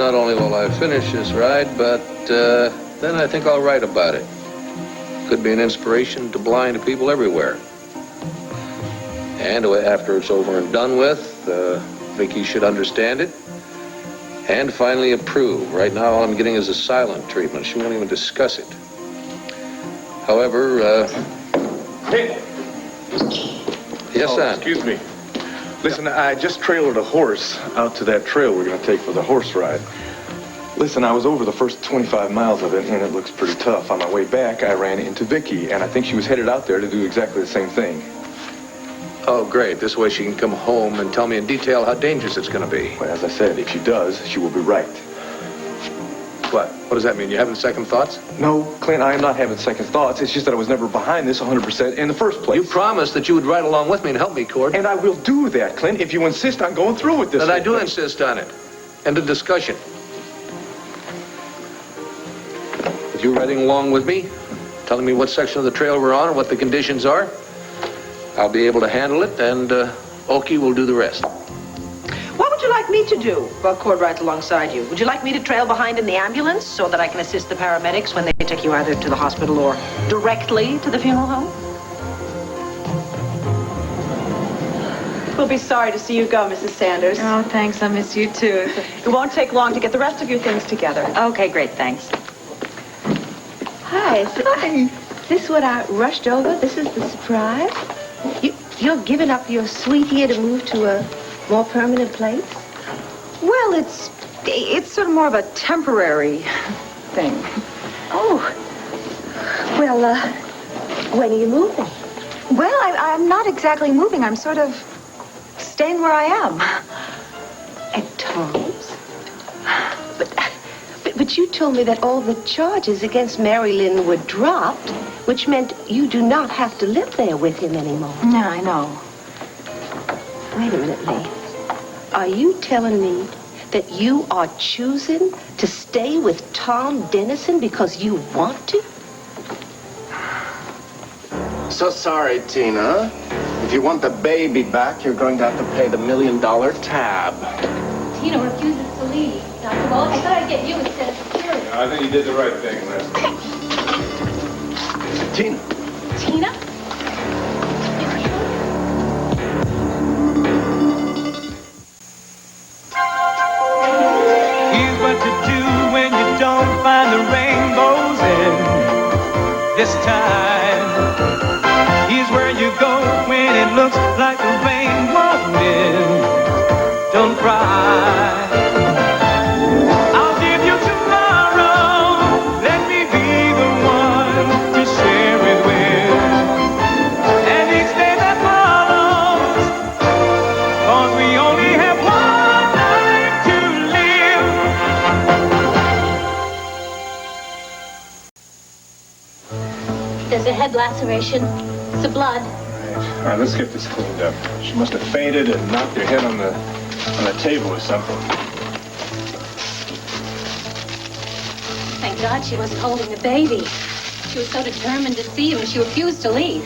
not only will I finish this ride, but then I think I'll write about it. Could be an inspiration to blind people everywhere. And after it's over and done with, Viki should understand it. And finally approve. Right now, all I'm getting is a silent treatment. She won't even discuss it. However, Hey! Yes, son? Excuse me. Listen, I just trailered a horse out to that trail we're going to take for the horse ride. Listen, I was over the first 25 miles of it, and it looks pretty tough. On my way back, I ran into Viki, and I think she was headed out there to do exactly the same thing. Oh, great. This way she can come home and tell me in detail how dangerous it's going to be. Well, as I said, if she does, she will be right. What? What does that mean? You having second thoughts? No, Clint, I am not having second thoughts. It's just that I was never behind this 100% in the first place. You promised that you would ride along with me and help me, Cord. And I will do that, Clint, if you insist on going through with this. And I do insist on it. End of discussion. If you're riding along with me, telling me what section of the trail we're on and what the conditions are, I'll be able to handle it, and Okie will do the rest. What would you like me to do while Cord rides alongside you? Would you like me to trail behind in the ambulance so that I can assist the paramedics when they take you either to the hospital or directly to the funeral home? We'll be sorry to see you go, Mrs. Sanders. Oh, thanks. I miss you, too. It won't take long to get the rest of your things together. Okay, great. Thanks. Hi. Is this what I rushed over? This is the surprise? You're giving up your suite here to move to a more permanent place? Well, it's sort of more of a temporary thing. Oh. Well, when are you moving? Well, I'm not exactly moving. I'm sort of staying where I am. At Tom's? But you told me that all the charges against Mary Lynn were dropped, which meant you do not have to live there with him anymore. Yeah, I know. Wait a minute, Lee. Are you telling me that you are choosing to stay with Tom Dennison because you want to? So sorry, Tina. If you want the baby back, you're going to have to pay the $1 million tab. Tina refuses to leave. Dr. Walsh, I thought I'd get you instead of security. I think you did the right thing, Leslie. Tina. Tina? Here's what to do when you don't find the rainbows in this time. Here's where you go when it looks like the rain won't end. Don't cry. I'll give you tomorrow. Let me be the one to share it with. And each day that follows, 'cause we only have one life to live. There's a head laceration. It's the blood. All right, let's get this cleaned up. She must have fainted and knocked her head on the table or something. Thank God she wasn't holding the baby. She was so determined to see him, she refused to leave.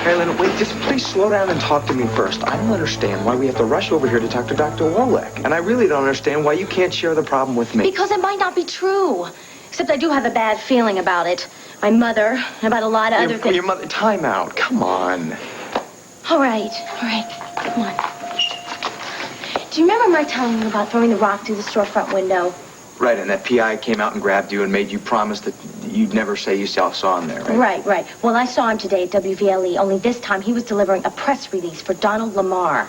Marilyn, wait, just please slow down and talk to me first. I don't understand why we have to rush over here to talk to Dr. Wolek. And I really don't understand why you can't share the problem with me. Because it might not be true. Except I do have a bad feeling about it. My mother, and about a lot of other things. Your mother, time out. Come on. All right. Come on. Do you remember my telling you about throwing the rock through the storefront window? Right, and that PI came out and grabbed you and made you promise that you'd never say you saw him there, right? Right. Well, I saw him today at WVLE, only this time he was delivering a press release for Donald Lamar.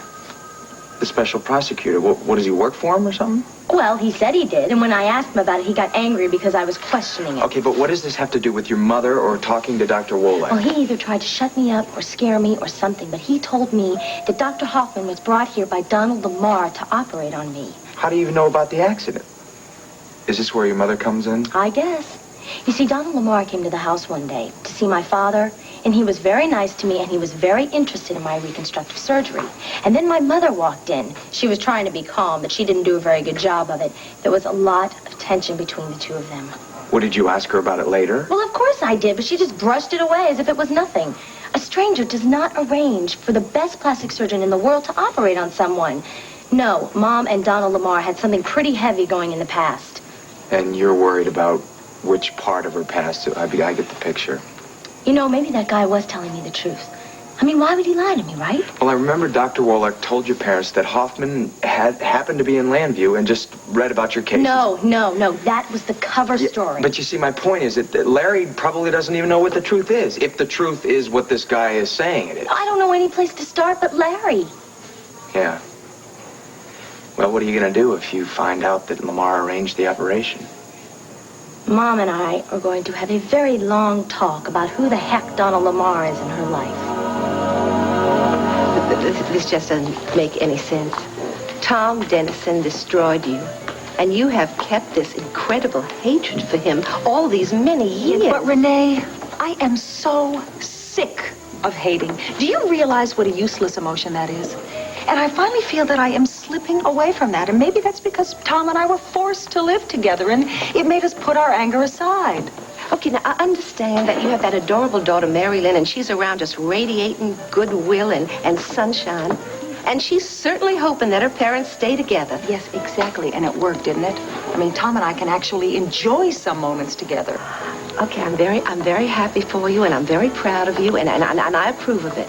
The special prosecutor. What does he work for him or something? Well, he said he did, and when I asked him about it, he got angry because I was questioning it. Okay, but what does this have to do with your mother or talking to Dr. Wolek? Well, he either tried to shut me up or scare me or something, but he told me that Dr. Hoffman was brought here by Donald Lamar to operate on me. How do you even know about the accident? Is this where your mother comes in? I guess. You see, Donald Lamar came to the house one day to see my father, and he was very nice to me, and he was very interested in my reconstructive surgery. And then my mother walked in. She was trying to be calm, but she didn't do a very good job of it. There was a lot of tension between the two of them. What, did you ask her about it later? Well, of course I did, but she just brushed it away as if it was nothing. A stranger does not arrange for the best plastic surgeon in the world to operate on someone. No, Mom and Donald Lamar had something pretty heavy going in the past. And you're worried about which part of her past? I get the picture. You know, maybe that guy was telling me the truth. I mean, why would he lie to me, right? Well, I remember Dr. Wallach told your parents that Hoffman had happened to be in Llanview and just read about your case. No. That was the cover story. But you see, my point is that Larry probably doesn't even know what the truth is, if the truth is what this guy is saying it is. I don't know any place to start but Larry. Yeah. Well, what are you going to do if you find out that Lamar arranged the operation? Mom and I are going to have a very long talk about who the heck Donald Lamar is in her life. This just doesn't make any sense. Tom Dennison destroyed you, and you have kept this incredible hatred for him all these many years. But Renee, I am so sick of hating. Do you realize what a useless emotion that is? And I finally feel that I am slipping away from that. And maybe that's because Tom and I were forced to live together, and it made us put our anger aside. Okay, now I understand that you have that adorable daughter, Mary Lynn, and she's around just radiating goodwill and sunshine. And she's certainly hoping that her parents stay together. Yes, exactly. And it worked, didn't it? I mean, Tom and I can actually enjoy some moments together. Okay, I'm very happy for you, and I'm very proud of you, and I approve of it.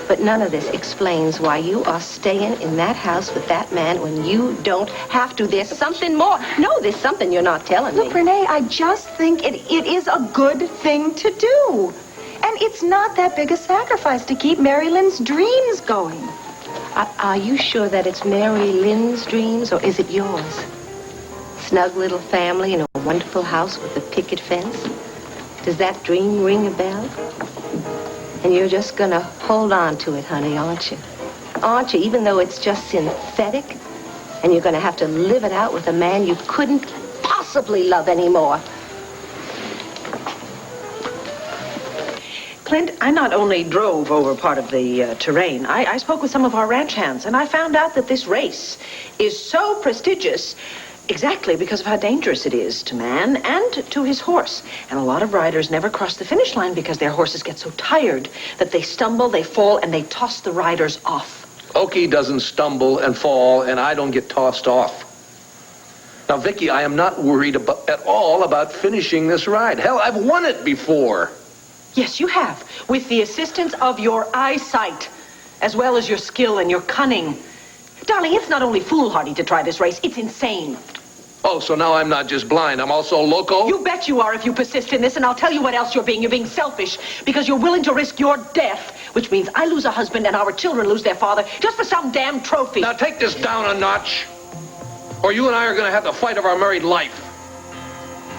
But none of this explains why you are staying in that house with that man when you don't have to. There's something more. No, there's something you're not telling me. Look, Renee, I just think it is a good thing to do. And it's not that big a sacrifice to keep Mary Lynn's dreams going. Are you sure that it's Mary Lynn's dreams, or is it yours? Snug little family in a wonderful house with a picket fence. Does that dream ring a bell? And you're just gonna hold on to it, honey, aren't you? Aren't you, even though it's just synthetic? And you're gonna have to live it out with a man you couldn't possibly love anymore. Clint, I not only drove over part of the terrain, I spoke with some of our ranch hands, and I found out that this race is so prestigious exactly because of how dangerous it is to man and to his horse. And a lot of riders never cross the finish line because their horses get so tired that they stumble, they fall, and they toss the riders off. Okie doesn't stumble and fall, and I don't get tossed off. Now, Viki, I am not worried at all about finishing this ride. Hell, I've won it before. Yes, you have, with the assistance of your eyesight, as well as your skill and your cunning. Darling, it's not only foolhardy to try this race, it's insane. Oh, so now I'm not just blind, I'm also loco? You bet you are if you persist in this, and I'll tell you what else you're being. You're being selfish, because you're willing to risk your death, which means I lose a husband and our children lose their father, just for some damn trophy. Now take this down a notch, or you and I are going to have the fight of our married life.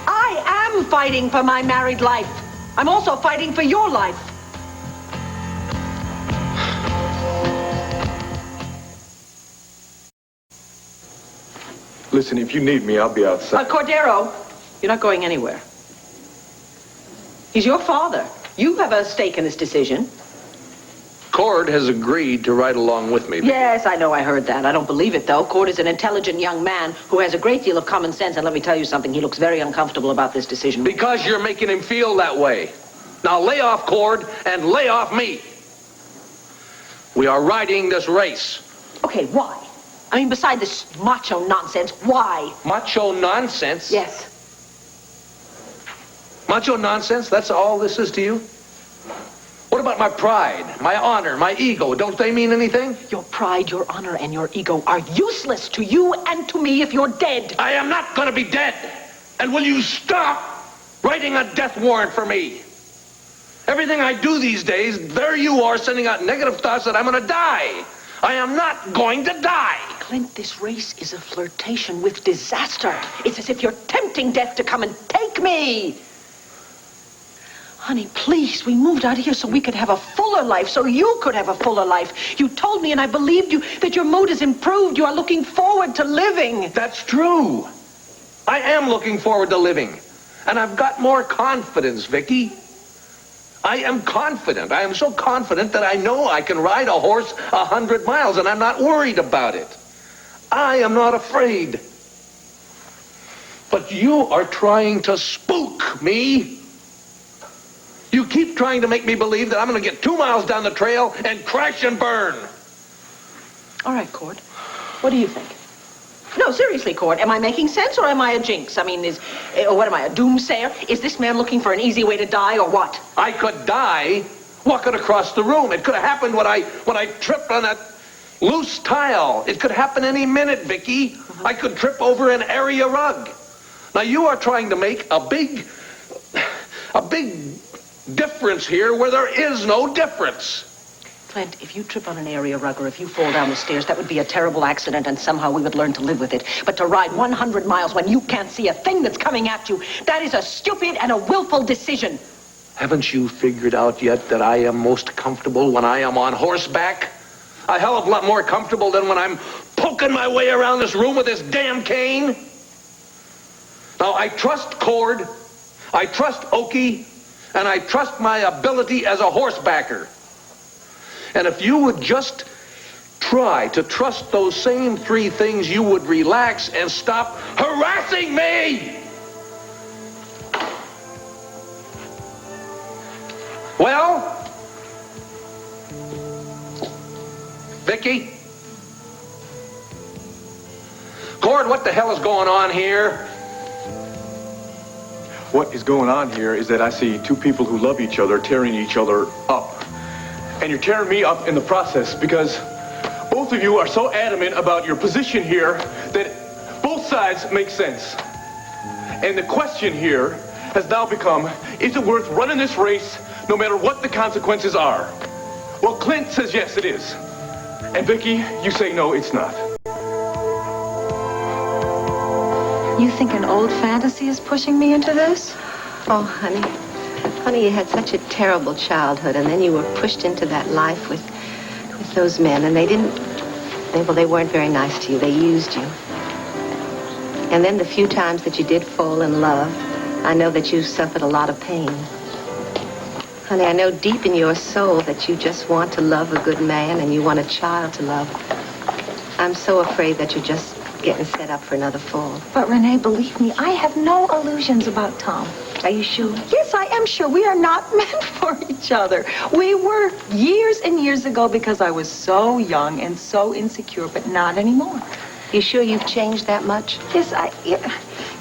I am fighting for my married life. I'm also fighting for your life. Listen, if you need me, I'll be outside. Cordero, you're not going anywhere. He's your father. You have a stake in this decision. Cord has agreed to ride along with me. Yes, I know, I heard that. I don't believe it, though. Cord is an intelligent young man who has a great deal of common sense, and let me tell you something, he looks very uncomfortable about this decision. Because you're making him feel that way. Now lay off Cord and lay off me. We are riding this race. Okay, why? I mean, beside this macho nonsense, why? Macho nonsense? Yes. Macho nonsense? That's all this is to you? What about my pride, my honor, my ego? Don't they mean anything? Your pride, your honor, and your ego are useless to you and to me if you're dead. I am not going to be dead. And will you stop writing a death warrant for me? Everything I do these days, there you are sending out negative thoughts that I'm going to die. I am not going to die. Clint, this race is a flirtation with disaster. It's as if you're tempting death to come and take me. Honey, please, we moved out here so we could have a fuller life, so you could have a fuller life. You told me, and I believed you, that your mood has improved. You are looking forward to living. That's true. I am looking forward to living. And I've got more confidence, Viki. I am confident. I am so confident that I know I can ride a horse 100 miles, and I'm not worried about it. I am not afraid. But you are trying to spook me. You keep trying to make me believe that I'm going to get 2 miles down the trail and crash and burn. All right, Cord. What do you think? No, seriously, Cord, am I making sense or am I a jinx? I mean, what am I, a doomsayer? Is this man looking for an easy way to die or what? I could die walking across the room. It could have happened when I tripped on that loose tile. It could happen any minute, Viki. I could trip over an area rug. Now, you are trying to make a big difference here where there is no difference. Clint, if you trip on an area rug or if you fall down the stairs, that would be a terrible accident and somehow we would learn to live with it. But to ride 100 miles when you can't see a thing that's coming at you, that is a stupid and a willful decision. Haven't you figured out yet that I am most comfortable when I am on horseback? A hell of a lot more comfortable than when I'm poking my way around this room with this damn cane. Now, I trust Cord, I trust Okie, and I trust my ability as a horsebacker. And if you would just try to trust those same three things, you would relax and stop harassing me! Well, Viki? Cord, what the hell is going on here? What is going on here is that I see two people who love each other tearing each other up. And you're tearing me up in the process because both of you are so adamant about your position here that both sides make sense. And the question here has now become, is it worth running this race no matter what the consequences are? Well, Clint says yes, it is. And Viki, you say no, it's not. You think an old fantasy is pushing me into this? Oh, honey. Honey, you had such a terrible childhood, and then you were pushed into that life with those men, and they weren't very nice to you. They used you. And then the few times that you did fall in love, I know that you suffered a lot of pain. Honey, I know deep in your soul that you just want to love a good man and you want a child to love. I'm so afraid that you're just getting set up for another fall. But Renee, believe me, I have no illusions about Tom. Are you sure? Yes, I am sure. We are not meant for each other. We were years and years ago because I was so young and so insecure, but not anymore. You sure you've changed that much? Yes, you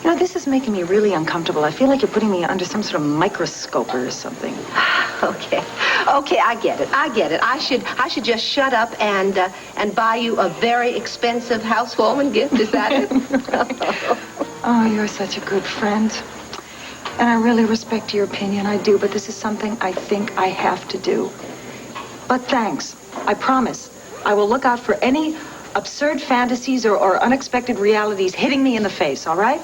know, this is making me really uncomfortable. I feel like you're putting me under some sort of microscope or something. Okay, I get it. I should just shut up and buy you a very expensive housewarming gift. Is that it? Oh, you're such a good friend. And I really respect your opinion. I do, but this is something I think I have to do. But thanks. I promise. I will look out for any absurd fantasies or unexpected realities hitting me in the face, all right?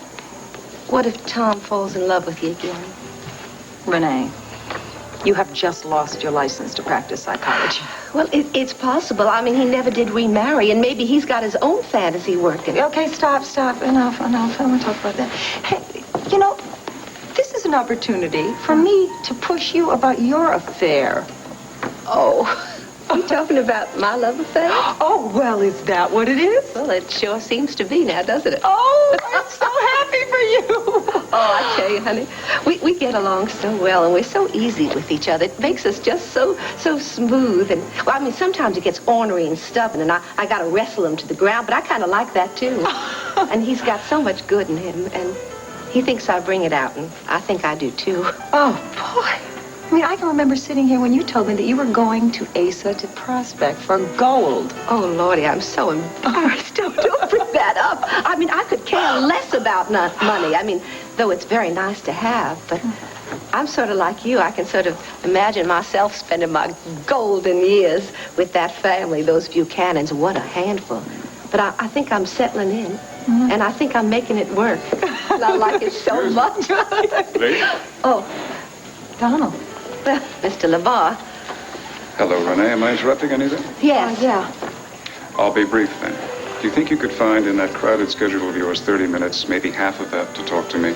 What if Tom falls in love with you again? Renee, you have just lost your license to practice psychology. Well, it's possible. I mean, he never did remarry, and maybe he's got his own fantasy working. Okay, stop. Enough. I don't want to talk about that. Hey, you know, this is an opportunity for me to push you about your affair. Oh, you talking about my love affair? Oh, well, is that what it is? Well, it sure seems to be now, doesn't it? Oh, I'm so happy for you. Oh, I tell you, honey, we get along so well, and we're so easy with each other. It makes us just so smooth. And, well, I mean, sometimes it gets ornery and stubborn, and I got to wrestle him to the ground, but I kind of like that, too. And he's got so much good in him, and he thinks I bring it out, and I think I do, too. Oh, boy. I mean, I can remember sitting here when you told me that you were going to Asa to prospect for gold. Oh, Lordy, I'm so embarrassed. Don't bring that up. I mean, I could care less about money. I mean, though it's very nice to have, but I'm sort of like you. I can sort of imagine myself spending my golden years with that family, those Buchanans. What a handful. But I think I'm settling in, and I think I'm making it work. And I like it so much. Oh, Donald. Mr. LeVar. Hello, Renee. Am I interrupting anything? Yes. Yeah. I'll be brief then. Do you think you could find in that crowded schedule of yours 30 minutes, maybe half of that, to talk to me?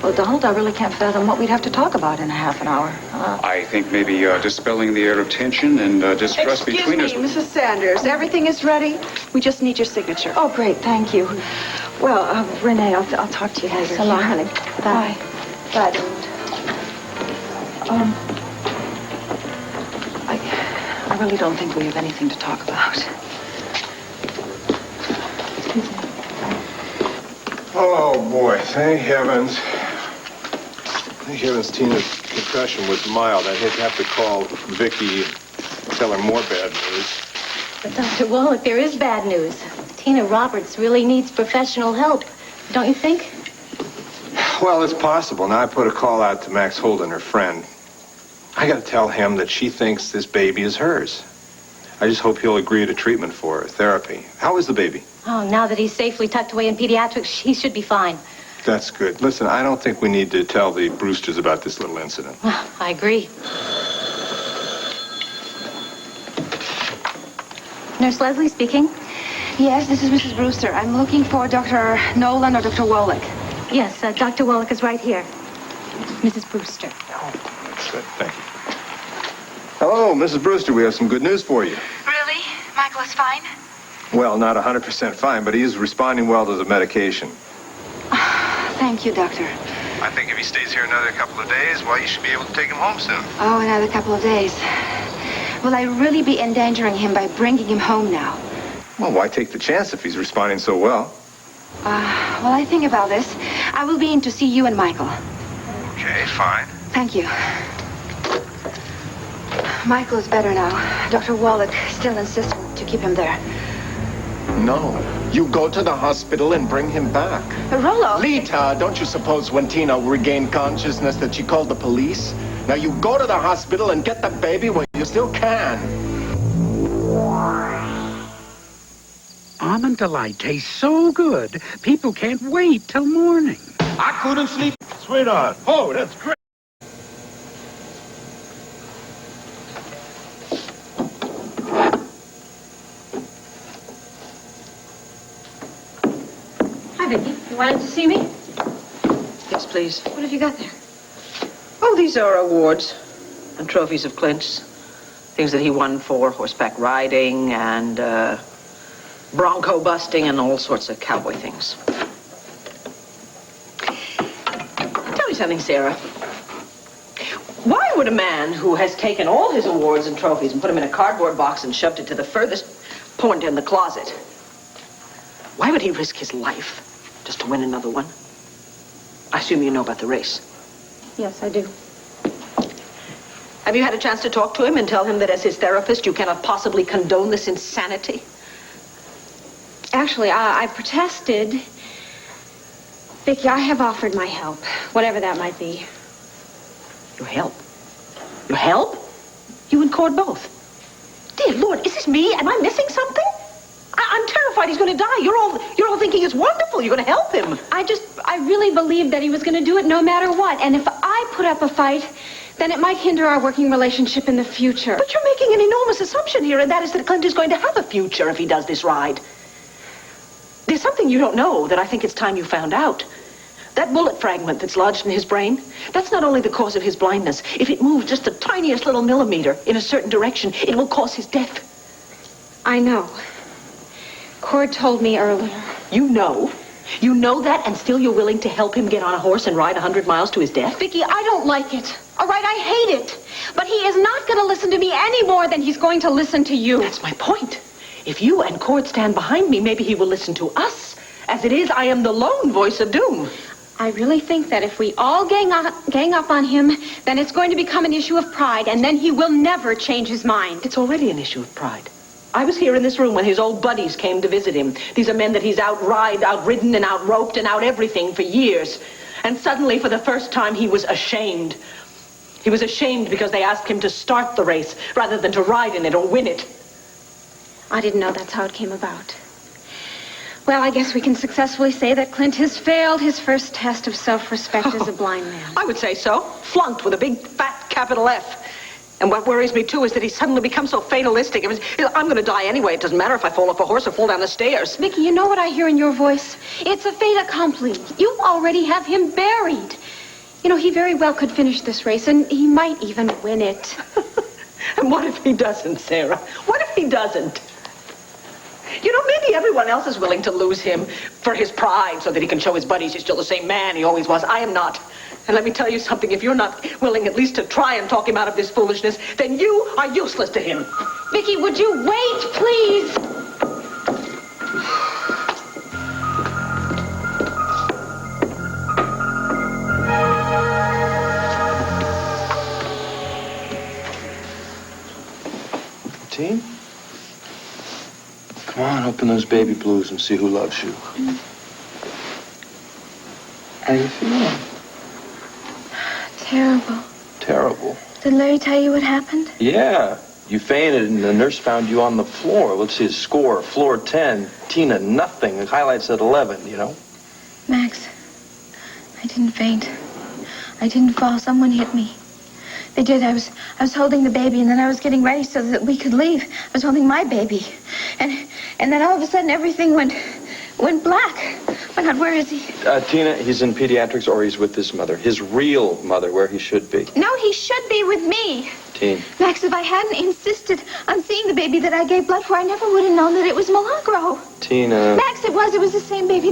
Well, Donald, I really can't fathom what we'd have to talk about in a half an hour. I think maybe dispelling the air of tension and distrust between us. Excuse me, Mrs. Sanders. Everything is ready. We just need your signature. Oh, great. Thank you. Well, Renee, I'll talk to you later. So long, honey. Bye. Bye, Donald. I really don't think we have anything to talk about. Oh, boy. Thank heavens. Thank heavens Tina's concussion was mild. I'd have to call Viki and tell her more bad news. But Dr. Wallach, there is bad news. Tina Roberts really needs professional help. Don't you think? Well, it's possible. Now, I put a call out to Max Holden, her friend. I got to tell him that she thinks this baby is hers. I just hope he'll agree to treatment for her, therapy. How is the baby? Oh, now that he's safely tucked away in pediatrics, he should be fine. That's good. Listen, I don't think we need to tell the Brewsters about this little incident. I agree. Nurse Leslie speaking. Yes, this is Mrs. Brewster. I'm looking for Dr. Nolan or Dr. Wallach. Yes, Dr. Wallach is right here. Mrs. Brewster. Good, thank you. Hello, Mrs. Brewster. We have some good news for you. Really? Michael is fine? Well, not 100% fine, but he is responding well to the medication. Thank you, Doctor. I think if he stays here another couple of days, well, you should be able to take him home soon. Oh, another couple of days. Will I really be endangering him by bringing him home now? Well, why take the chance if he's responding so well? Well, I think about this. I will be in to see you and Michael. Okay, fine. Thank you. Michael is better now. Dr. Wallach still insists to keep him there. No. You go to the hospital and bring him back. Rollo! Lita, don't you suppose when Tina regained consciousness that she called the police? Now you go to the hospital and get the baby while you still can. Almond Delight tastes so good, people can't wait till morning. I couldn't sleep. Sweetheart. Oh, that's great. Hi, Viki. You wanted to see me? Yes, please. What have you got there? Oh, these are awards and trophies of Clint's. Things that he won for horseback riding and bronco busting and all sorts of cowboy things. Tell me something, Sarah. Why would a man who has taken all his awards and trophies and put them in a cardboard box and shoved it to the furthest point in the closet, why would he risk his life just to win another one? I assume you know about the race. Yes, I do. Have you had a chance to talk to him and tell him that as his therapist, you cannot possibly condone this insanity? Actually, I protested. Viki, I have offered my help, whatever that might be. Your help? Your help? You and Cord both. Dear Lord, is this me? Am I missing something? I'm terrified he's going to die. You're all thinking it's wonderful. You're going to help him. I really believed that he was going to do it no matter what. And if I put up a fight, then it might hinder our working relationship in the future. But you're making an enormous assumption here, and that is that Clint is going to have a future if he does this ride. There's something you don't know that I think it's time you found out. That bullet fragment that's lodged in his brain, that's not only the cause of his blindness. If it moves just the tiniest little millimeter in a certain direction, it will cause his death. I know. Cord told me earlier. You know? You know that, and still you're willing to help him get on a horse and ride 100 miles to his death? Viki, I don't like it. All right, I hate it. But he is not going to listen to me any more than he's going to listen to you. That's my point. If you and Cord stand behind me, maybe he will listen to us. As it is, I am the lone voice of doom. I really think that if we all gang up on him, then it's going to become an issue of pride, and then he will never change his mind. It's already an issue of pride. I was here in this room when his old buddies came to visit him. These are men that he's outridden and outroped and out everything for years. And suddenly, for the first time, he was ashamed. He was ashamed because they asked him to start the race rather than to ride in it or win it. I didn't know that's how it came about. Well, I guess we can successfully say that Clint has failed his first test of self-respect as a blind man. I would say so. Flunked with a big, fat capital F. And what worries me, too, is that he's suddenly become so fatalistic. I'm going to die anyway. It doesn't matter if I fall off a horse or fall down the stairs. Viki, you know what I hear in your voice? It's a fait accompli. You already have him buried. You know, he very well could finish this race, and he might even win it. And what if he doesn't, Sarah? What if he doesn't? You know, maybe everyone else is willing to lose him for his pride so that he can show his buddies he's still the same man he always was. I am not. And let me tell you something, if you're not willing at least to try and talk him out of this foolishness, then you are useless to him. Viki, would you wait, please? Teen? Come on, open those baby blues and see who loves you. How you feeling? Terrible. Terrible. Did Larry tell you what happened? Yeah. You fainted and the nurse found you on the floor. Let's see his score. Floor 10. Tina, nothing. The highlights at 11, you know? Max, I didn't faint. I didn't fall. Someone hit me. They did. I was holding the baby, and then I was getting ready so that we could leave. I was holding my baby. And then all of a sudden everything went black. My God, where is he? Tina, he's in pediatrics or he's with his mother. His real mother, where he should be. No, he should be with me. Teen. Max, if I hadn't insisted on seeing the baby that I gave blood for, I never would have known that it was Milagro. Tina. Max, it was the same baby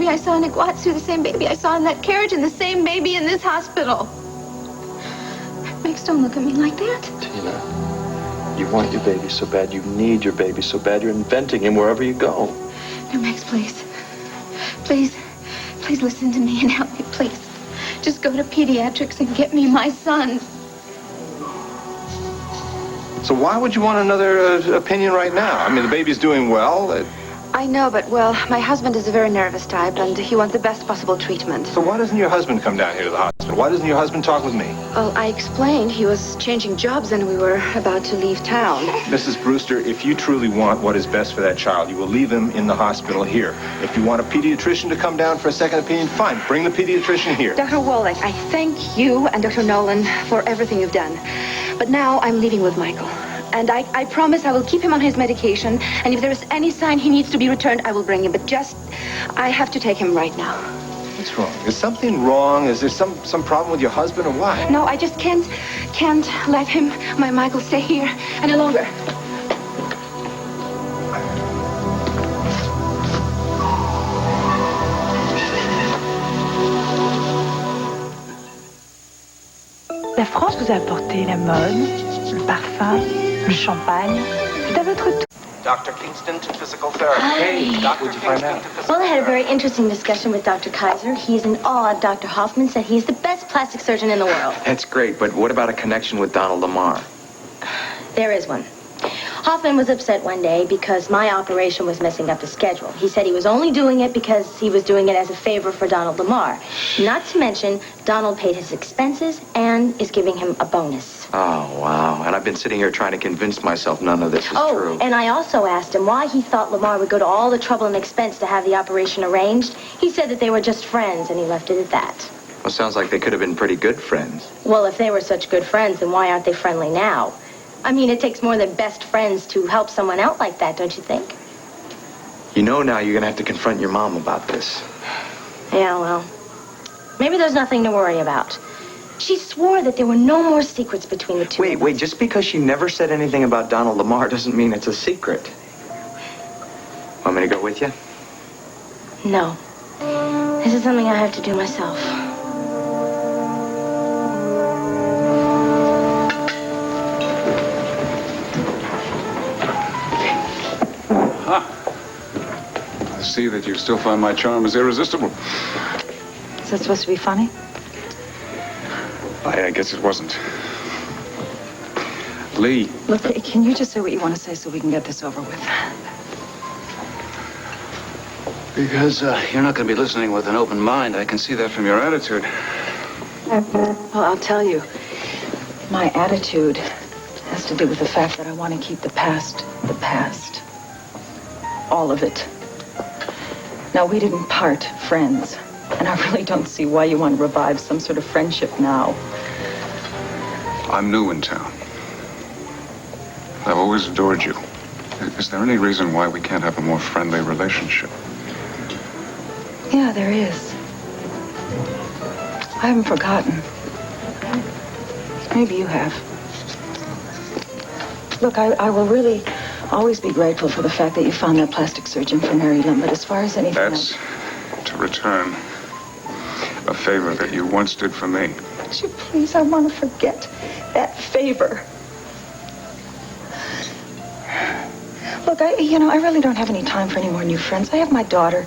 I saw in Iguazu, the same baby I saw in that carriage, and the same baby in this hospital. Max, don't look at me like that. Tina, you want your baby so bad. You need your baby so bad. You're inventing him wherever you go. No, Max, please. Please listen to me and help me, please. Just go to pediatrics and get me my son. So why would you want another opinion right now? I mean, the baby's doing well. I know, but, well, my husband is a very nervous type, and he wants the best possible treatment. So why doesn't your husband come down here to the hospital? Why doesn't your husband talk with me? Well, I explained he was changing jobs and we were about to leave town. Mrs. Brewster, if you truly want what is best for that child, you will leave him in the hospital here. If you want a pediatrician to come down for a second opinion, fine, bring the pediatrician here. Dr. Wallach, I thank you and Dr. Nolan for everything you've done. But now I'm leaving with Michael. And I promise I will keep him on his medication. And if there is any sign he needs to be returned, I will bring him. But I have to take him right now. What's wrong? Is something wrong? Is there some problem with your husband or what? No, I just can't let him, my Michael, stay here any longer. La France vous a apporté la mode, le parfum, le champagne. C'est à votre tour. Dr. Kingston to physical therapy. Hi. Hey, Dr. What'd you find out? Well, I had a very interesting discussion with Dr. Kaiser. He's in awe of Dr. Hoffman, said he's the best plastic surgeon in the world. That's great, but what about a connection with Donald Lamar? There is one. Hoffman was upset one day because my operation was messing up his schedule. He said he was only doing it because he was doing it as a favor for Donald Lamar. Not to mention, Donald paid his expenses and is giving him a bonus. Oh, wow. And I've been sitting here trying to convince myself none of this is true. And I also asked him why he thought Lamar would go to all the trouble and expense to have the operation arranged. He said that they were just friends, and he left it at that. Well, sounds like they could have been pretty good friends. Well, if they were such good friends, then why aren't they friendly now? I mean, it takes more than best friends to help someone out like that, don't you think? You know now you're going to have to confront your mom about this. Yeah, well, maybe there's nothing to worry about. She swore that there were no more secrets between the two of us. Wait, just because she never said anything about Donald Lamar doesn't mean it's a secret. Want me to go with you? No. This is something I have to do myself. I see that you still find my charm is irresistible. Is that supposed to be funny? I guess it wasn't. Lee. Look, can you just say what you want to say so we can get this over with? Because you're not going to be listening with an open mind. I can see that from your attitude. Well, I'll tell you. My attitude has to do with the fact that I want to keep the past the past. All of it. Now, we didn't part friends. And I really don't see why you want to revive some sort of friendship now. I'm new in town. I've always adored you. Is there any reason why we can't have a more friendly relationship? Yeah, there is. I haven't forgotten. Maybe you have. Look, I will really always be grateful for the fact that you found that plastic surgeon for Mary Lynn, but as far as anything That's to return a favor that you once did for me. Would you please, I want to forget that favor. Look, I really don't have any time for any more new friends. I have my daughter,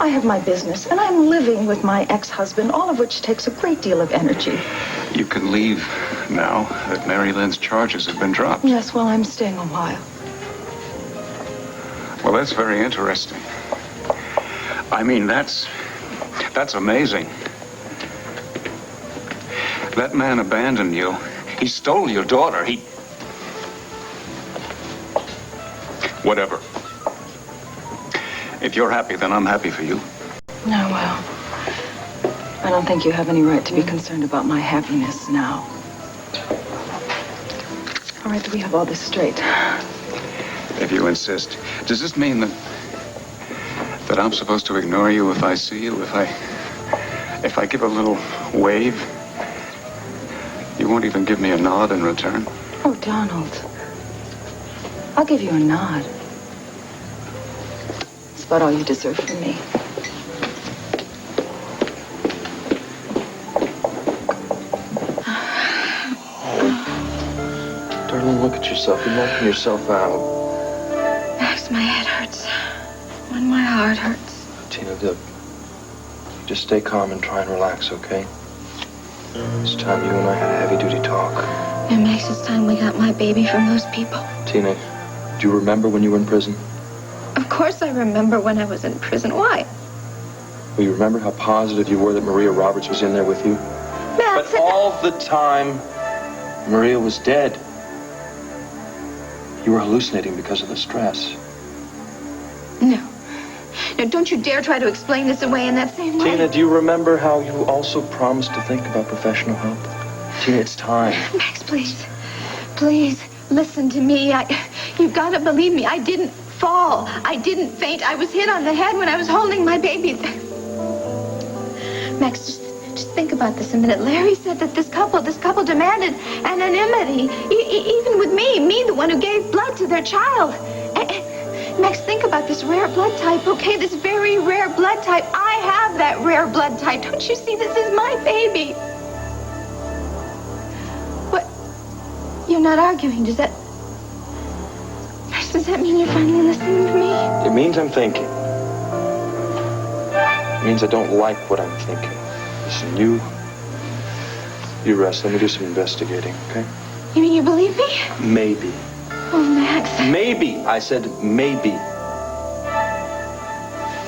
I have my business, and I'm living with my ex-husband, all of which takes a great deal of energy. You can leave now that Mary Lynn's charges have been dropped. Yes, well, I'm staying a while. Well, that's very interesting. I mean, that's amazing. That man abandoned you. He stole your daughter. Whatever. If you're happy, then I'm happy for you. No, well, I don't think you have any right to be concerned about my happiness now. All right, do we have all this straight? If you insist. Does this mean that I'm supposed to ignore you if I see you? If I give a little wave? You won't even give me a nod in return? Oh, Donald. I'll give you a nod. It's about all you deserve from me. Darling, look at yourself. You're knocking yourself out. Max, my head hurts. When my heart hurts. Tina, look. Just stay calm and try and relax, okay? It's time you and I had a heavy-duty talk. And Max, it's time we got my baby from those people. Tina, do you remember when you were in prison? Of course I remember when I was in prison. Why? Well, you remember how positive you were that Maria Roberts was in there with you? Max, but all the time, Maria was dead. You were hallucinating because of the stress. No. No, don't you dare try to explain this away in that same way. Tina, do you remember how you also promised to think about professional help? Tina, it's time. Max, please. Please, listen to me. You've got to believe me. I didn't fall. I didn't faint. I was hit on the head when I was holding my baby. Max, just think about this a minute. Larry said that this couple demanded anonymity. Even with me, the one who gave blood to their child. Max, think about this rare blood type, okay? This very rare blood type. I have that rare blood type. Don't you see? This is my baby. What? You're not arguing, does that... Max, does that mean you're finally listening to me? It means I'm thinking. It means I don't like what I'm thinking. Listen, you rest. Let me do some investigating, okay? You mean you believe me? Maybe. Oh, Max. Maybe. I said maybe.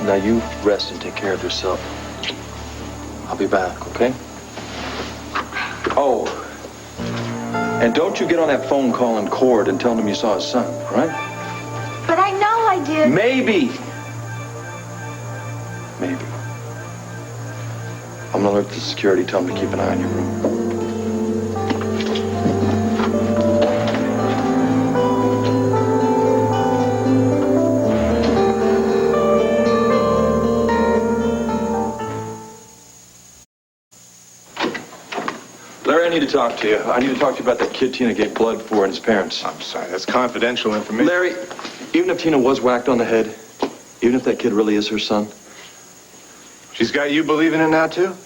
Now you rest and take care of yourself. I'll be back, okay? Oh. And don't you get on that phone call in court and tell him you saw his son, right? But I know I did. Maybe. Maybe. I'm gonna alert the security, tell them to keep an eye on your room. Larry, I need to talk to you. I need to talk to you about that kid Tina gave blood for and his parents. I'm sorry, that's confidential information. Larry, even if Tina was whacked on the head, even if that kid really is her son. She's got you believing it now, too?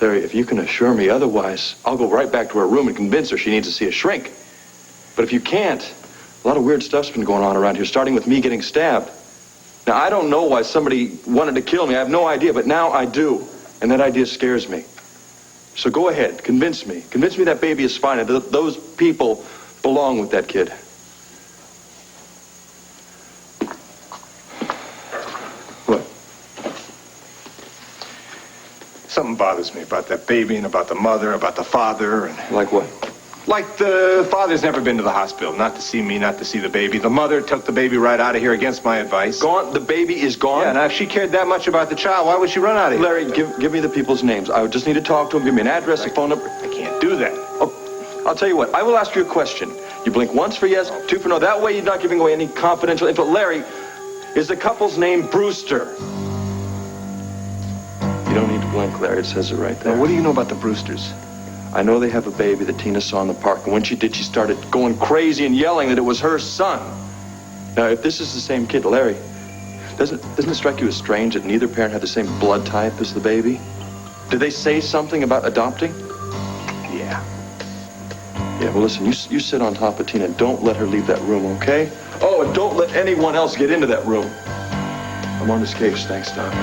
Larry, if you can assure me otherwise, I'll go right back to her room and convince her she needs to see a shrink. But if you can't, a lot of weird stuff's been going on around here, starting with me getting stabbed. Now, I don't know why somebody wanted to kill me. I have no idea, but now I do. And that idea scares me. So go ahead, convince me. Convince me that baby is fine and that those people belong with that kid. What? Something bothers me about that baby and about the mother, about the father. And like what? Like the father's never been to the hospital, not to see me, not to see the baby. The mother took the baby right out of here against my advice. Gone? The baby is gone? Yeah, now if she cared that much about the child, why would she run out of here? Larry, give me the people's names. I would just need to talk to them. Give me an address, a phone number. I can't do that. Oh, I'll tell you what. I will ask you a question. You blink once for yes, two for no. That way you're not giving away any confidential info. Larry, is the couple's name Brewster? You don't need to blink, Larry. It says it right there. Well, what do you know about the Brewsters? I know they have a baby that Tina saw in the park, and when she did, she started going crazy and yelling that it was her son. Now, if this is the same kid, Larry, doesn't it strike you as strange that neither parent had the same blood type as the baby? Did they say something about adopting? Yeah. Yeah, well, listen, you sit on top of Tina. Don't let her leave that room, okay? Oh, and don't let anyone else get into that room. I'm on this case. Thanks, Doc.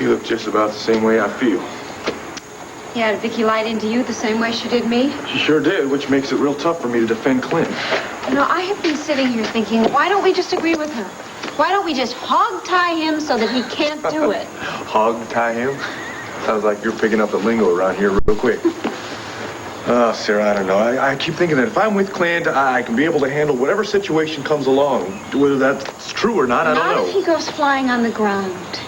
You look just about the same way I feel. Yeah, did Viki lied into you the same way she did me? She sure did, which makes it real tough for me to defend Clint. You know, I have been sitting here thinking, why don't we just agree with her? Why don't we just hog-tie him so that he can't do it? Hog-tie him? Sounds like you're picking up the lingo around here real quick. Oh, Sarah, I don't know. I keep thinking that if I'm with Clint, I can be able to handle whatever situation comes along. Whether that's true or not, I don't know. Not if he goes flying on the ground.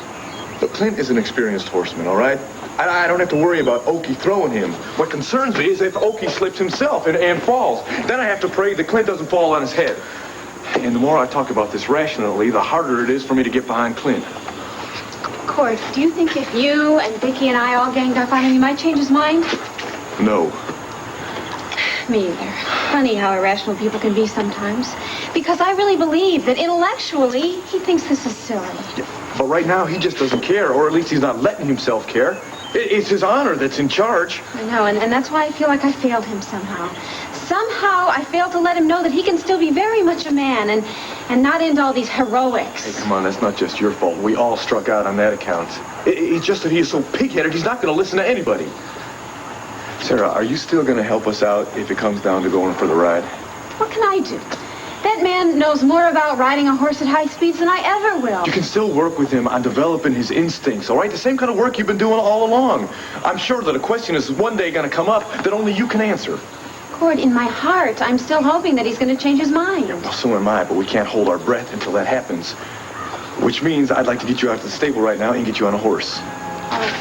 But Clint is an experienced horseman, all right? I don't have to worry about Okie throwing him. What concerns me is if Okie slips himself and falls. Then I have to pray that Clint doesn't fall on his head. And the more I talk about this rationally, the harder it is for me to get behind Clint. Cord, do you think if you and Viki and I all ganged up on him, he might change his mind? No. Me either. Funny how irrational people can be sometimes. Because I really believe that intellectually, he thinks this is silly. Yeah, but right now, he just doesn't care, or at least he's not letting himself care. It's his honor that's in charge. I know, and that's why I feel like I failed him somehow. Somehow, I failed to let him know that he can still be very much a man and not into all these heroics. Hey, come on, that's not just your fault. We all struck out on that account. It's just that he is so pig-headed, he's not going to listen to anybody. Sarah, are you still going to help us out if it comes down to going for the ride? What can I do? That man knows more about riding a horse at high speeds than I ever will. You can still work with him on developing his instincts, all right? The same kind of work you've been doing all along. I'm sure that a question is one day going to come up that only you can answer. Cord, in my heart, I'm still hoping that he's going to change his mind. Well, so am I, but we can't hold our breath until that happens. Which means I'd like to get you out to the stable right now and get you on a horse.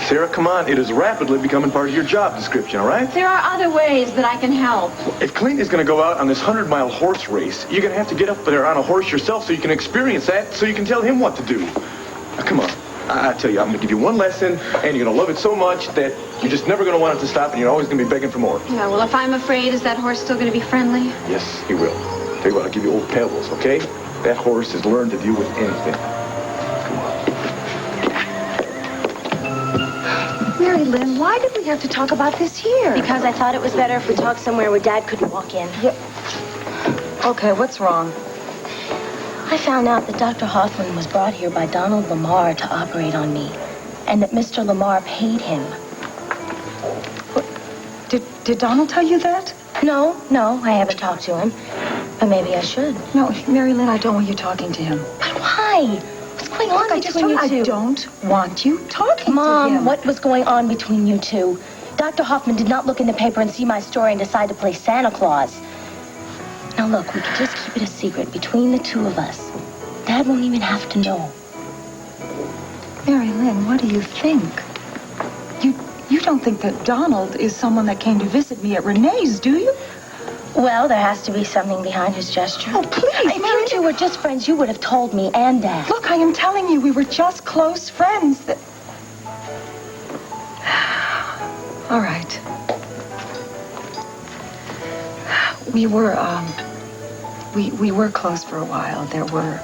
Sarah, come on. It is rapidly becoming part of your job description, all right? There are other ways that I can help. If Clint is going to go out on this 100-mile horse race, you're going to have to get up there on a horse yourself so you can experience that, so you can tell him what to do. Now, come on. I tell you, I'm going to give you one lesson, and you're going to love it so much that you're just never going to want it to stop, and you're always going to be begging for more. Yeah, well, if I'm afraid, is that horse still going to be friendly? Yes, he will. Tell you what, I'll give you old pebbles, okay? That horse has learned to deal with anything. Mary Lynn, why did we have to talk about this here? Because I thought it was better if we talked somewhere where Dad couldn't walk in. Yeah. Okay, what's wrong? I found out that Dr. Hoffman was brought here by Donald Lamar to operate on me, and that Mr. Lamar paid him. What? Did Donald tell you that? No, I haven't talked to him, but maybe I should. No, Mary Lynn, I don't want you talking to him. But why? What's going on between you two? I don't want you talking to him. Mom, what was going on between you two? Dr. Hoffman did not look in the paper and see my story and decide to play Santa Claus. Now look, we could just keep it a secret between the two of us. Dad won't even have to know. Mary Lynn, what do you think? You don't think that Donald is someone that came to visit me at Renee's, do you? Well, there has to be something behind his gesture. Oh, please, if you two were just friends, you would have told me and Dad. Look, I am telling you, we were just close friends. All right. We were close for a while. There were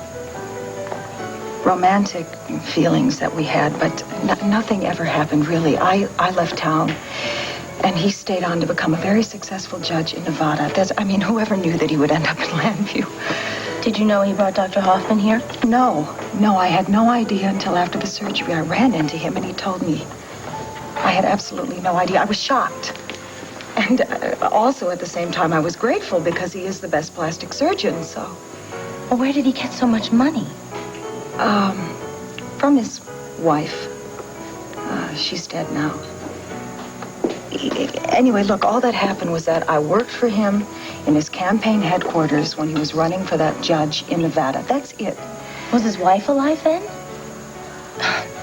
romantic feelings that we had, but nothing ever happened, really. I left town, and he stayed on to become a very successful judge in Nevada. Whoever knew that he would end up in Llanview? Did you know he brought Dr. Hoffman here? No, I had no idea until after the surgery. I ran into him, and he told me. I had absolutely no idea. I was shocked. And also, at the same time, I was grateful because he is the best plastic surgeon, so... Well, where did he get so much money? From his wife. She's dead now. Anyway, look, all that happened was that I worked for him in his campaign headquarters when he was running for that judge in Nevada. That's it. Was his wife alive then?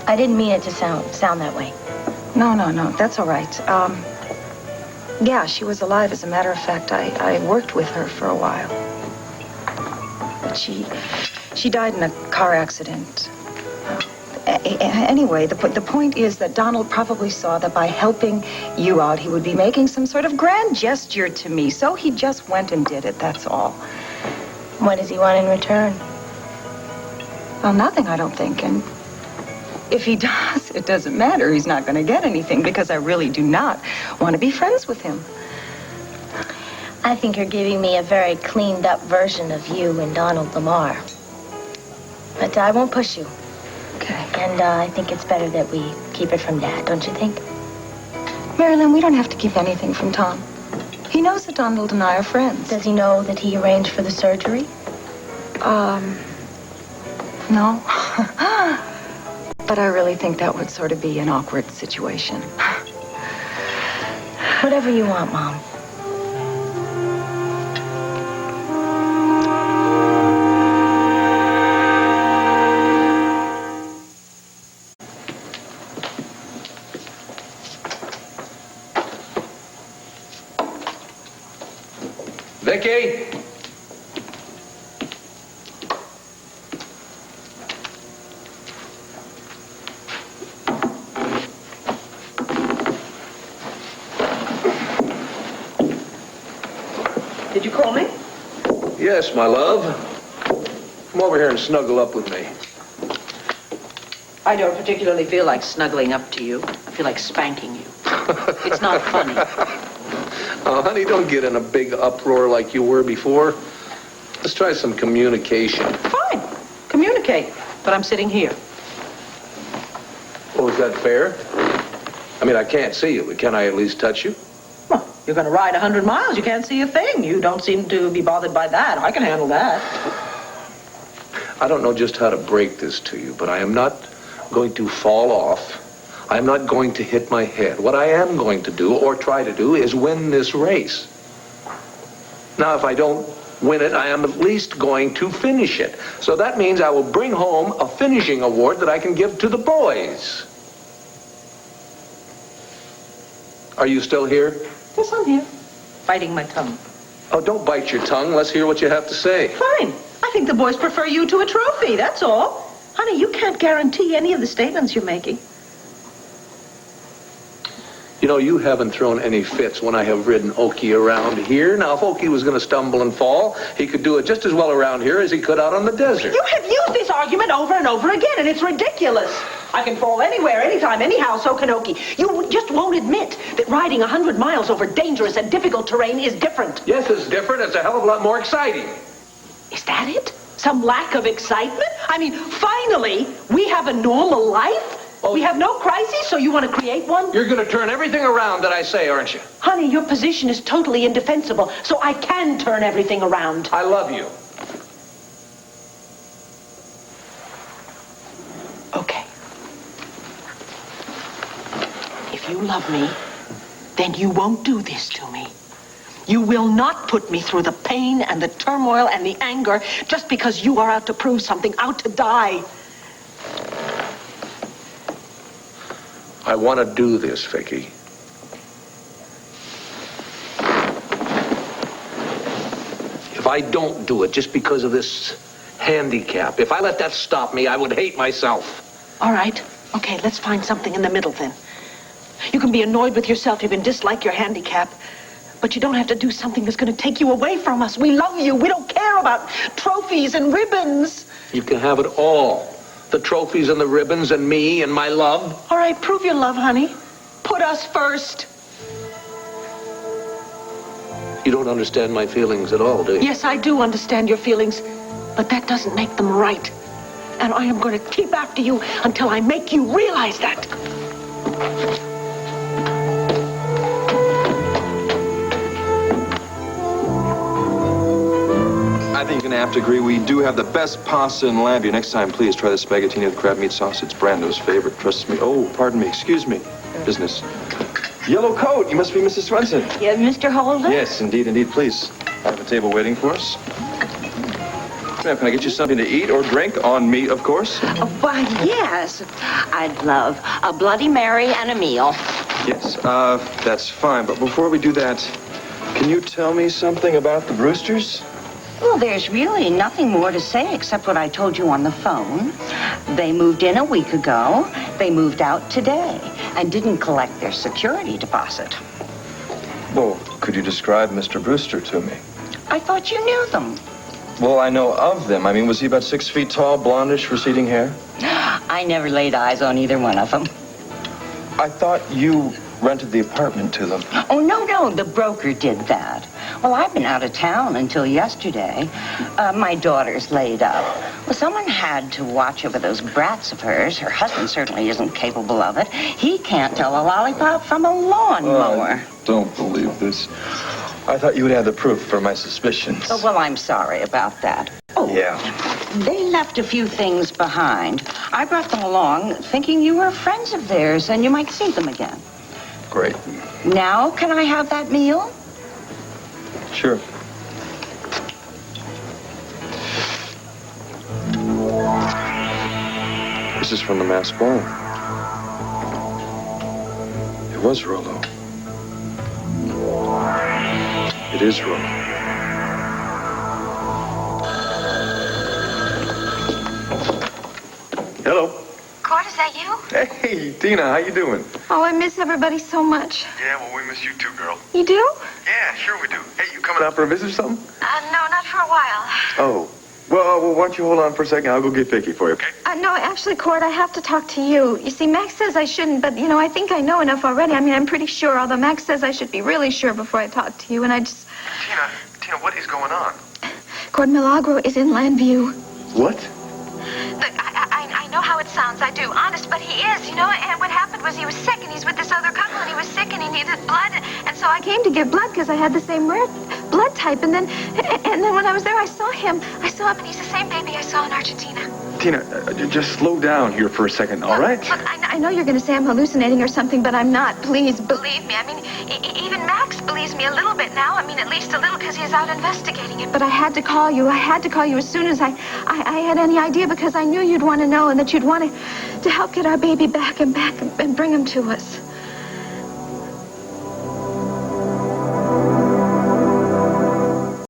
I didn't mean it to sound that way. No, that's all right. Yeah, she was alive. As a matter of fact, I worked with her for a while. But she died in a car accident. Anyway, the point is that Donald probably saw that by helping you out, he would be making some sort of grand gesture to me. So he just went and did it, that's all. What does he want in return? Well, nothing, I don't think. And if he does, it doesn't matter. He's not going to get anything because I really do not want to be friends with him. I think you're giving me a very cleaned up version of you and Donald Lamar. But I won't push you. Okay. And I think it's better that we keep it from Dad, don't you think? Marilyn, we don't have to keep anything from Tom. He knows that Donald and I are friends. Does he know that he arranged for the surgery? No. But I really think that would sort of be an awkward situation. Whatever you want, Mom. Viki? Did you call me? Yes, my love. Come over here and snuggle up with me. I don't particularly feel like snuggling up to you. I feel like spanking you. It's not funny. Oh, honey, don't get in a big uproar like you were before. Let's try some communication. Fine. Communicate. But I'm sitting here. Oh, is that fair? I mean, I can't see you, but can I at least touch you? Well, you're going to ride 100 miles. You can't see a thing. You don't seem to be bothered by that. I can handle that. I don't know just how to break this to you, but I am not going to fall off. I'm not going to hit my head. What I am going to do, or try to do, is win this race. Now, if I don't win it, I am at least going to finish it. So that means I will bring home a finishing award that I can give to the boys. Are you still here? Yes, I'm here. Biting my tongue. Oh, don't bite your tongue. Let's hear what you have to say. Fine. I think the boys prefer you to a trophy, that's all. Honey, you can't guarantee any of the statements you're making. You know, you haven't thrown any fits when I have ridden Okie around here. Now, if Okie was going to stumble and fall, he could do it just as well around here as he could out on the desert. You have used this argument over and over again, and it's ridiculous. I can fall anywhere, anytime, anyhow, so can Okie. You just won't admit that riding 100 miles over dangerous and difficult terrain is different. Yes, it's different. It's a hell of a lot more exciting. Is that it? Some lack of excitement? I mean, finally, we have a normal life? We have no crisis, so you want to create one? You're going to turn everything around that I say, aren't you? Honey, your position is totally indefensible, so I can turn everything around. I love you. Okay. If you love me, then you won't do this to me. You will not put me through the pain and the turmoil and the anger just because you are out to prove something, out to die. I want to do this, Viki. If I don't do it just because of this handicap, if I let that stop me, I would hate myself. All right. Okay, let's find something in the middle then. You can be annoyed with yourself, you can dislike your handicap, but you don't have to do something that's going to take you away from us. We love you. We don't care about trophies and ribbons. You can have it all. The trophies and the ribbons and me and my love. All right, prove your love, honey. Put us first. You don't understand my feelings at all, do you? Yes, I do understand your feelings, but that doesn't make them right. And I am going to keep after you until I make you realize that. I think you're going to have to agree we do have the best pasta in Llanview. Next time, please try the spaghettini with crab meat sauce. It's Brando's favorite. Trust me. Oh, pardon me. Excuse me. Business. Yellow coat. You must be Mrs. Swenson. Yeah, Mr. Holden? Yes, indeed, indeed. Please. I have a table waiting for us. Ma'am, can I get you something to eat or drink? On me, of course. Why, yes. I'd love a Bloody Mary and a meal. Yes, that's fine. But before we do that, can you tell me something about the Brewsters? Well, there's really nothing more to say except what I told you on the phone. They moved in a week ago. They moved out today and didn't collect their security deposit. Well, could you describe Mr. Brewster to me? I thought you knew them. Well, I know of them. I mean, was he about 6 feet tall, blondish, receding hair? I never laid eyes on either one of them. I thought you rented the apartment to them. Oh, no, the broker did that. Well, I've been out of town until yesterday. My daughter's laid up. Well, someone had to watch over those brats of hers. Her husband certainly isn't capable of it. He can't tell a lollipop from a lawnmower. Don't believe this. I thought you would have the proof for my suspicions. Oh, well, I'm sorry about that. Oh, yeah. They left a few things behind. I brought them along thinking you were friends of theirs and you might see them again. Great. Now, can I have that meal? Sure. This is from the masked ball. It was Rollo. It is Rollo. Hello. Court, is that you? Hey, Tina, how you doing? Oh, I miss everybody so much. Yeah, well, we miss you too, girl. You do? Yeah, sure we do. Hey, you coming out for a visit or something? No, not for a while. Oh. Well, why don't you hold on for a second? I'll go get Viki for you, okay? No, actually, Court, I have to talk to you. You see, Max says I shouldn't, but, I think I know enough already. I mean, I'm pretty sure, although Max says I should be really sure before I talk to you, and I just... Tina, what is going on? Court, Milagro is in Llanview. What? Look, I know how it sounds, I do, honest, but he is, and what happened was he was sick, and he's with this other couple, and he was sick, and he needed blood, and so I came to give blood because I had the same rare blood type, and then when I was there, I saw him, and he's the same baby I saw in Argentina. Tina, just slow down here for a second, all right? Look, I know you're going to say I'm hallucinating or something, but I'm not. Please, believe me. I mean, even Max believes me a little bit now. I mean, at least a little, because he's out investigating it. But I had to call you. I had to call you as soon as I had any idea, because I knew you'd want to know and that you'd want to help get our baby back and bring him to us.